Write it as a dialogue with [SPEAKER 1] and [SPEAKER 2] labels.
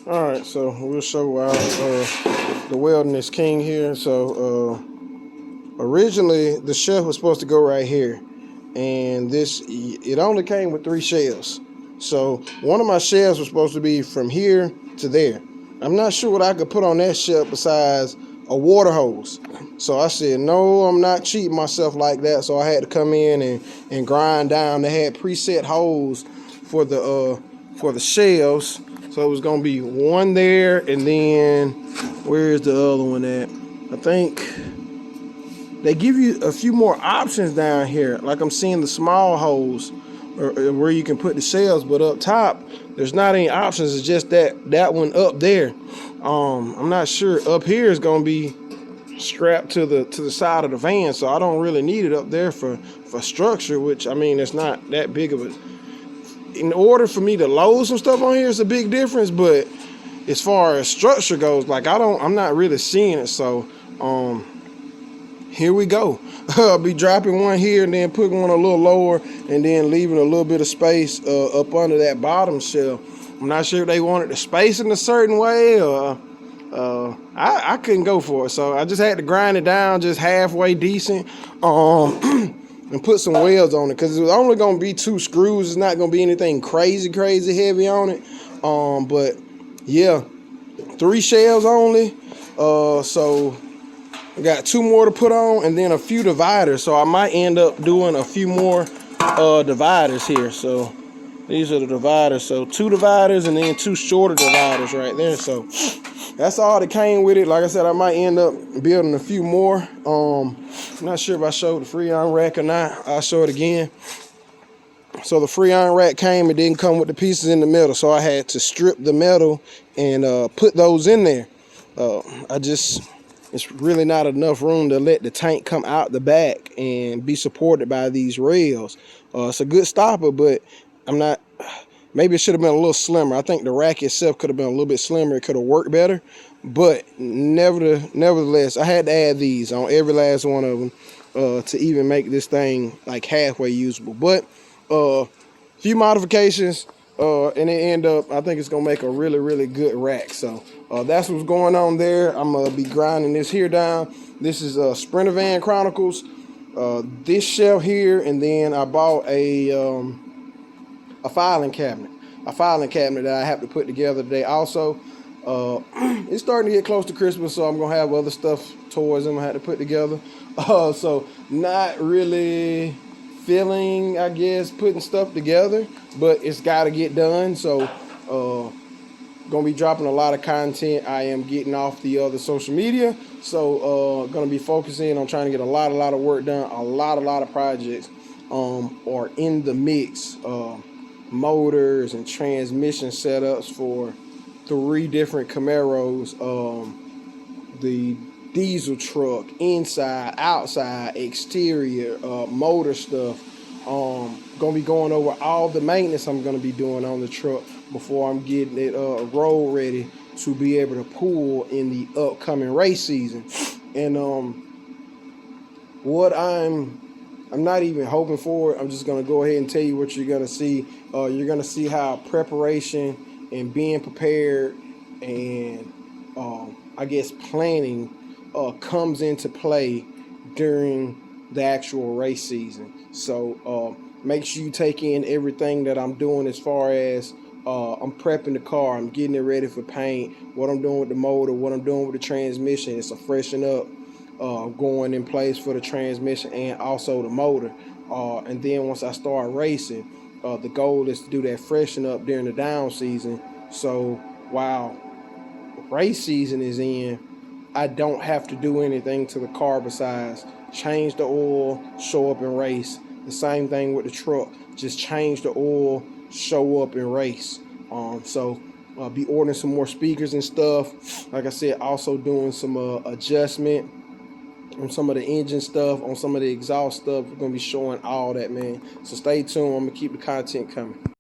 [SPEAKER 1] All right, so we'll show out the Wilderness King here. So originally the shelf was supposed to go right here, and it only came with 3 shelves. So one of my shelves was supposed to be from here to there. I'm not sure what I could put on that shelf besides a water hose. So I said, no, I'm not cheating myself like that. So I had to come in and grind down. They had preset holes for the shelves. So it was gonna be one there, and then where's the other one at? I think they give you a few more options down here. Like I'm seeing the small holes or where you can put the shelves, but up top there's not any options. It's just that one up there. I'm not sure. Up here is gonna be strapped to the side of the van, so I don't really need it up there for structure. Which, I mean, it's not that big of a. In order for me to load some stuff on here, it's a big difference. But as far as structure goes, like I'm not really seeing it. So here we go. I'll be dropping one here and then putting one a little lower, and then leaving a little bit of space up under that bottom shelf. I'm not sure if they wanted the space in a certain way, or I couldn't go for it. So I just had to grind it down just halfway decent. And put some welds on it, because it was only going to be 2 screws. It's not going to be anything crazy heavy on it. But yeah, 3 shelves only. So I got 2 more to put on, and then a few dividers. So I might end up doing a few more dividers here. So these are the dividers. So 2 dividers and then 2 shorter dividers right there. So that's all that came with it. Like I said, I might end up building a few more. I'm not sure if I showed the Freon rack or not. I'll show it again. So the Freon rack came. It didn't come with the pieces in the middle, so I had to strip the metal and put those in there. It's really not enough room to let the tank come out the back and be supported by these rails. It's a good stopper, but maybe it should have been a little slimmer. I think the rack itself could have been a little bit slimmer. It could have worked better. But nevertheless, I had to add these on every last one of them to even make this thing like halfway usable. But a few modifications, and it end up, I think it's going to make a really good rack. So that's what's going on there. I'm going to be grinding this here down. This is Sprinter Van Chronicles. This shelf here, and then I bought a filing cabinet. That I have to put together today also. It's starting to get close to Christmas, so I'm gonna have other stuff, toys I'm gonna have to put together. So not really feeling, I guess, putting stuff together, but it's got to get done. So gonna be dropping a lot of content. I am getting off the other social media, so gonna be focusing on trying to get a lot of work done. A lot of projects are in the mix. Motors and transmission setups for 3 different Camaros, the diesel truck, inside, outside, exterior, motor stuff. Gonna be going over all the maintenance I'm gonna be doing on the truck before I'm getting it road ready to be able to pull in the upcoming race season. And what I'm not even hoping for it. I'm just gonna go ahead and tell you what you're gonna see. You're gonna see how preparation and being prepared and I guess planning comes into play during the actual race season. So make sure you take in everything that I'm doing as far as I'm prepping the car, I'm getting it ready for paint, what I'm doing with the motor, what I'm doing with the transmission. It's a freshen up going in place for the transmission and also the motor. And then once I start racing, the goal is to do that freshen up during the down season. So while race season is in, I don't have to do anything to the car besides change the oil, show up and race. The same thing with the truck. Just change the oil, show up and race. So be ordering some more speakers and stuff. Like I said, also doing some adjustment on some of the engine stuff, on some of the exhaust stuff. We're going to be showing all that, man. So stay tuned. I'm going to keep the content coming.